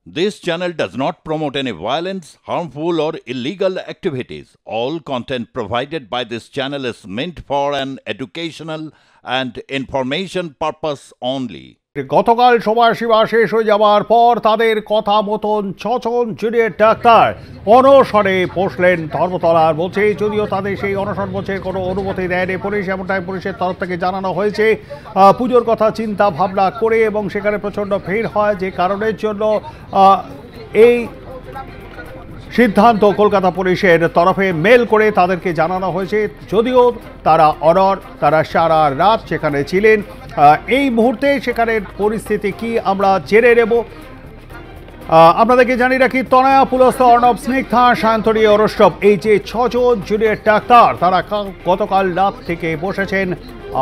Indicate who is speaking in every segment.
Speaker 1: This channel does not promote any violence, harmful, or illegal activities. All content provided by this channel is meant for an educational and information purpose only.
Speaker 2: গতকাল সময়সীমা শেষ হয়ে যাওয়ার পর তাদের কথা মতন ৬ জন জুনিয়র ডাক্তার অনশনে বসলেন ধর্মতলার মঞ্চে। যদিও তাদের সেই অনশন মঞ্চের কোনো অনুমতি দেয়নি পুলিশ, এমনটাই পুলিশের তরফ থেকে জানানো হয়েছে। পুজোর কথা চিন্তা ভাবনা করে এবং সেখানে প্রচণ্ড ভিড় হয়, যে কারণের জন্য এই সিদ্ধান্ত কলকাতা পুলিশের তরফে মেল করে তাদেরকে জানানো হয়েছে। যদিও তারা সারা রাত সেখানে ছিলেন। এই মুহূর্তে সেখানের পরিস্থিতি কি আমরা জেনে নেব। আপনাদেরকে জানিয়ে রাখি, তনয়া, পুলস্ত, অর্ণব, স্নিগ্ধা, সায়ন্তনী, অরষ্টব, এই যে ৬ জন জুনিয়র ডাক্তার তারা গতকাল রাত থেকে বসেছেন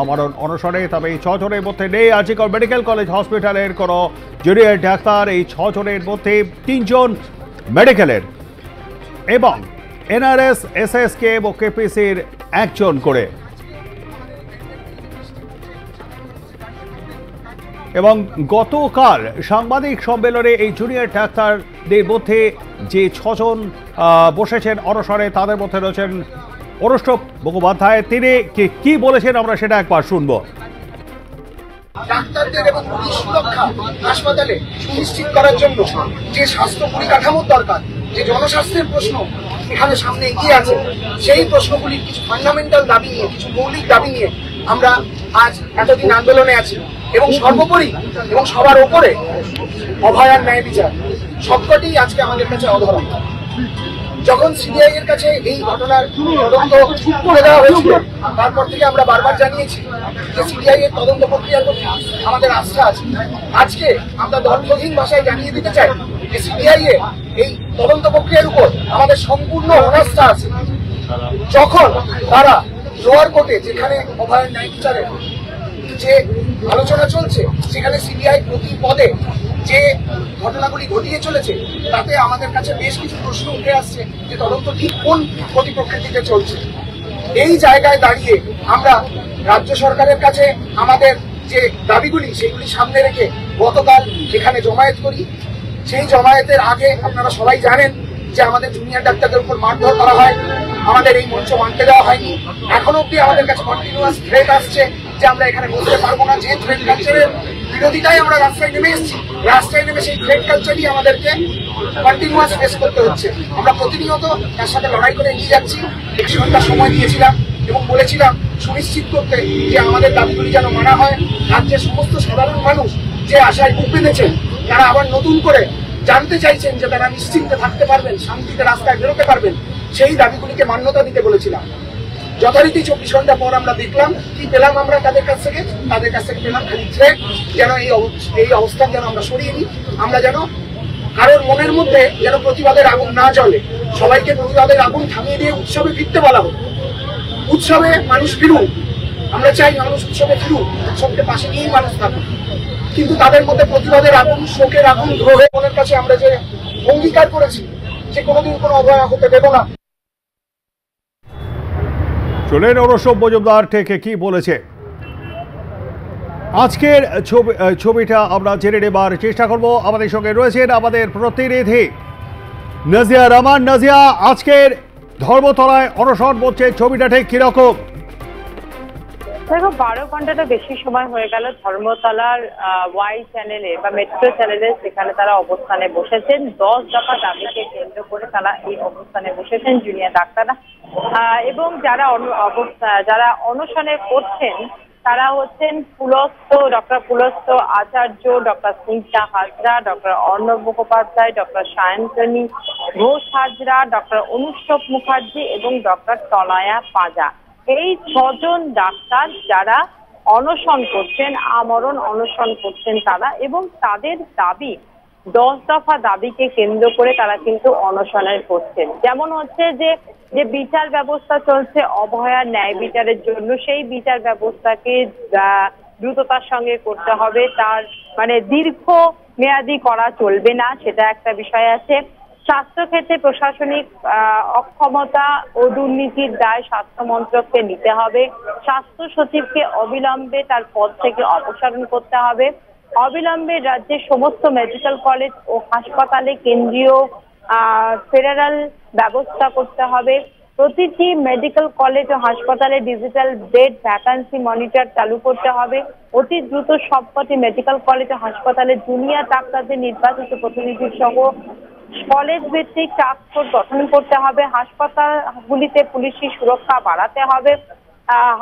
Speaker 2: আমরণ অনশনে। তবে এই ৬ জনের মধ্যে নেই আজিকর মেডিকেল কলেজ হসপিটালের কোনো জুনিয়র ডাক্তার। এই ৬ জনের মধ্যে ৩ জন মেডিকেলের এবং এনআরএস, এসএসকে ও কেপিসির একজন করে। এবং গতকাল সাংবাদিক সম্মেলনে এই জুনিয়র ডাক্তারদের মধ্যে যে ৬ জন বসেছেন অনশনে তাদের মধ্যে রয়েছেন অরষ্টব মুখোপাধ্যায়। তিনি কি বলেছেন আমরা সেটা একবার শুনবো।
Speaker 3: ডাক্তারদের এবং পুলিশ সুরক্ষা হাসপাতালে সুনিশ্চিত করার জন্য যে স্বাস্থ্য পরিকাঠামোর দরকার, যে জনস্বাস্থ্যের প্রশ্ন এখানে সামনে এগিয়ে আছে, সেই প্রশ্নগুলির কিছু ফান্ডামেন্টাল দাবি নিয়ে, কিছু মৌলিক দাবি নিয়ে আমরা আজ এতদিন আন্দোলনে আছি। এবং সর্বোপরি এবং সবার ওপরে অভয়ার ন্যায় বিচার, সবকটি আজকে আমাদের কাছে অধরা। যখন সিবিআই এর কাছে এই ঘটনার তদন্ত করে দেওয়া হয়েছিল, তারপর থেকে আমরা বারবার জানিয়েছি যে সিবিআই এর তদন্ত প্রক্রিয়ার প্রতি আমাদের আস্থা আছে। আজকে আমরা দর্শহীন ভাষায় জানিয়ে দিতে চাই যে সিবিআই এর এই তদন্ত প্রক্রিয়ার উপর আমাদের সম্পূর্ণ অনাস্থা আছে। যখন তারা লোয়ার কোর্টে, যেখানে অভয়ার ন্যায় বিচারের যে আলোচনা চলছে, সেখানে সিবিআই প্রতি পদে যে ঘটনাগুলি ঘটিয়ে চলেছে, তাতে আমাদের কাছে বেশ কিছু প্রশ্ন উঠে আসছে যে তদন্ত ঠিক কোন গতি প্রকৃতিতে চলছে। এই জায়গায় দাঁড়িয়ে আমরা রাজ্য সরকারের কাছে আমাদের যে দাবিগুলি সেগুলি সামনে রেখে গতকাল এখানে জমায়েত করি। সেই জমায়েতের আগে আপনারা সবাই জানেন যে আমাদের জুনিয়র ডাক্তারদের উপর মারধর করা হয়, আমাদের এই মঞ্চ মানতে দেওয়া হয়নি। এখন অব্দি আমাদের কাছে কন্টিনিউয়াস থ্রেট আসছে যে আমরা এখানে বসতে পারবো না। যে থ্রেট কালচারের বিরোধিতায় আমরা রাস্তায় নেমে এসেছি, রাস্তায় নেমে সেই থ্রেট কালচারই আমাদেরকে কন্টিনিউয়াস ফেস করতে হচ্ছে। আমরা প্রতিনিয়ত তার সাথে লড়াই করে এগিয়ে যাচ্ছি। 1 ঘন্টা সময় দিয়েছিলাম এবং বলেছিলাম সুনিশ্চিত করতে যে আমাদের দাবিগুলি যেন মানা হয়। রাজ্যের সমস্ত সাধারণ মানুষ যে আশায় বুক বেঁধেছেন, তারা আবার নতুন করে জানতে চাইছেন যে তারা নিশ্চিন্তে থাকতে পারবেন, শান্তিতে রাস্তায় বেরোতে পারবেন, সেই দাবিগুলিকে মান্যতা দিতে বলেছিলাম। যথারীতি 24 ঘন্টা পর আমরা দেখলাম কি পেলাম। আমরা তাদের কাছ থেকে পেলাম খালি থ্রেট, যেন এই অবস্থান যেন আমরা সরিয়ে নিই। আমরা যেন কারোর মনের মধ্যে যেন প্রতিবাদের আগুন না জ্বলে, সবাইকে প্রতিবাদের আগুন থামিয়ে দিয়ে উৎসবে ফিরতে বলা হোক। উৎসবে মানুষ ফিরুক, আমরা চাই মানুষ উৎসবে ফিরুক, উৎসবকে পাশে নিয়েই মানুষ থাকুক। কিন্তু তাদের মধ্যে প্রতিবাদের আগুন, শোকের আগুন ধরে মনের কাছে আমরা যে অঙ্গীকার করেছি যে কোনোদিন কোনো অবহেলা হতে দেব না।
Speaker 2: চলেন অরষ্টব মজুমদার থেকে কি বলেছে। আজকের ছবিটা আমরা জেনে নেবার চেষ্টা করব। আমাদের সঙ্গে রয়েছেন আমাদের প্রতিনিধি নাজিয়া রহমান। নাজিয়া, আজকের ধর্মতলায় অনশন মঞ্চের ছবিটা ঠিক কিরকম?
Speaker 4: দেখো, 12 ঘন্টাটা বেশি সময় হয়ে গেল ধর্মতলার ওয়াই চ্যানেলে বা মেট্রো চ্যানেলে, সেখানে তারা অবস্থানে বসেছেন। 10 দফা দাবিকে কেন্দ্র করে তারা এই অবস্থানে বসেছেন জুনিয়র ডাক্তাররা। এবং যারা অনশনে করছেন তারা হচ্ছেন doctor Pulasta Acharya, doctor Snigdha Hazra, doctor Arnab Mukhopadhyay, doctor Sayantani Ghosh Hazra, doctor Anushtup Mukherjee এবং ডক্টর তনয়া পাঁজা। এই 6 জন ডাক্তার যারা অনশন করছেন, আমরণ অনশন করছেন তারা, এবং তাদের দাবি 10 দফা দাবিকে কেন্দ্র করে তারা কিন্তু অনশনে করছেন। যেমন হচ্ছে যে বিচার ব্যবস্থা চলছে অভয়ার ন্যায় বিচারের জন্য, সেই বিচার ব্যবস্থাকে দ্রুততার সঙ্গে করতে হবে, তার মানে দীর্ঘ মেয়াদি করা চলবে না, সেটা একটা বিষয় আছে। স্বাস্থ্যক্ষেত্রে প্রশাসনিক অক্ষমতা ও দুর্নীতির দায় স্বাস্থ্য মন্ত্রককে নিতে হবে। স্বাস্থ্য সচিবকে অবিলম্বে তার পদ থেকে অপসারণ করতে হবে। অবিলম্বে রাজ্যের সমস্ত মেডিকেল কলেজ ও হাসপাতালে কেন্দ্রীয় ফেডারেল ব্যবস্থা করতে হবে। প্রতিটি মেডিকেল কলেজ ও হাসপাতালে ডিজিটাল বেড ভ্যাকান্সি মনিটর চালু করতে হবে। অতি দ্রুত সবকটি মেডিকেল কলেজ ও হাসপাতালে জুনিয়র ডাক্তারদের নির্বাচিত প্রতিনিধি সহ কলেজ ভিত্তিক টাস্ক ফোর্স গঠন করতে হবে। হাসপাতালগুলিতে পুলিশি সুরক্ষা বাড়াতে হবে।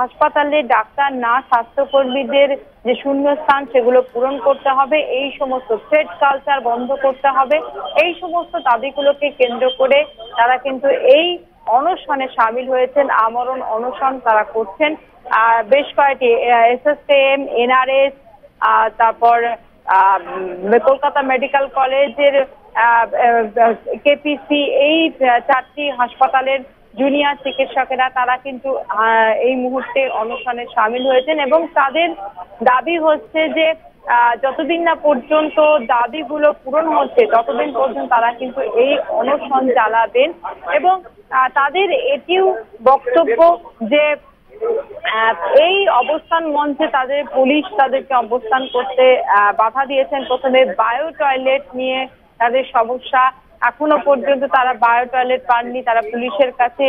Speaker 4: হাসপাতালে ডাক্তার, নার্স, স্বাস্থ্যকর্মীদের যে শূন্যস্থান সেগুলো পূরণ করতে হবে। এই সমস্ত থ্রেড কালচার বন্ধ করতে হবে। এই সমস্ত দাবিগুলোকে কেন্দ্র করে তারা কিন্তু এই অনশনে সামিল হয়েছেন। আমরণ অনশন তারা করছেন। বেশ কয়েকটি এসএসকেএম, এনআরএস, তারপর কলকাতা মেডিকেল কলেজের কেপিসি, এই 4টি হাসপাতালের জুনিয়র চিকিৎসকেরা তারা কিন্তু এই মুহূর্তে অনশনে সামিল হয়েছেন এবং তাদের দাবি হচ্ছে যে যতদিন না পর্যন্ত দাবিগুলো পূরণ হচ্ছে ততদিন পর্যন্ত তারা কিন্তু এই অনশন চালাবেন। এবং তাদের এটিও বক্তব্য যে এই অবস্থান মঞ্চে তাদের পুলিশ তাদেরকে অবস্থান করতে বাধা দিয়েছেন। প্রথমে বায়ো টয়লেট নিয়ে তাদের সমস্যা, এখনো পর্যন্ত তারা বায়ো টয়লেট পাননি। তারা পুলিশের কাছে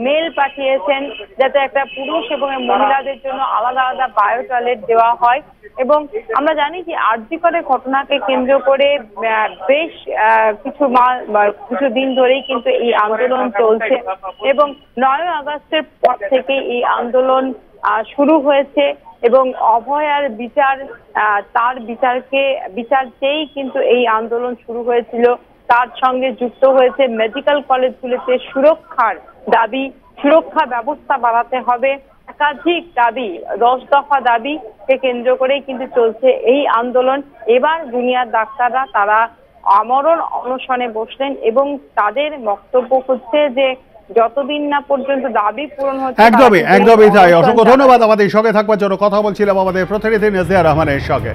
Speaker 4: মেল পাঠিয়েছেন যাতে একটা পুরুষ এবং মহিলাদের জন্য আলাদা আলাদা বায়ো টয়লেট দেওয়া হয়। এবং আমরা জানি যে আরজি করের ঘটনাকে কেন্দ্র করে বেশ কিছুদিন ধরেই কিন্তু এই আন্দোলন চলছে এবং 9 আগস্টের পর থেকে এই আন্দোলন শুরু হয়েছে এবং অভয়ার বিচার, তার বিচার চেয়েই কিন্তু এই আন্দোলন শুরু হয়েছিল। তার সঙ্গে যুক্ত হয়েছে মেডিকেল কলেজগুলিতে সুরক্ষার দাবি, সুরক্ষা ব্যবস্থা বাড়াতে হবে, একাধিক দাবি, 10 দফা দাবিকে কেন্দ্র করেই কিন্তু চলছে এই আন্দোলন। এবার জুনিয়র ডাক্তাররা তারা আমরণ অনশনে বসলেন এবং তাদের বক্তব্য হচ্ছে যে যতদিন না পর্যন্ত দাবি পূরণ হচ্ছে।
Speaker 2: একদমই তাই। অসংখ্য ধন্যবাদ আমাদের সঙ্গে থাকবার জন্য। কথা বলছিলাম আমাদের প্রতিনিধি নাজিয়া রহমানের সঙ্গে।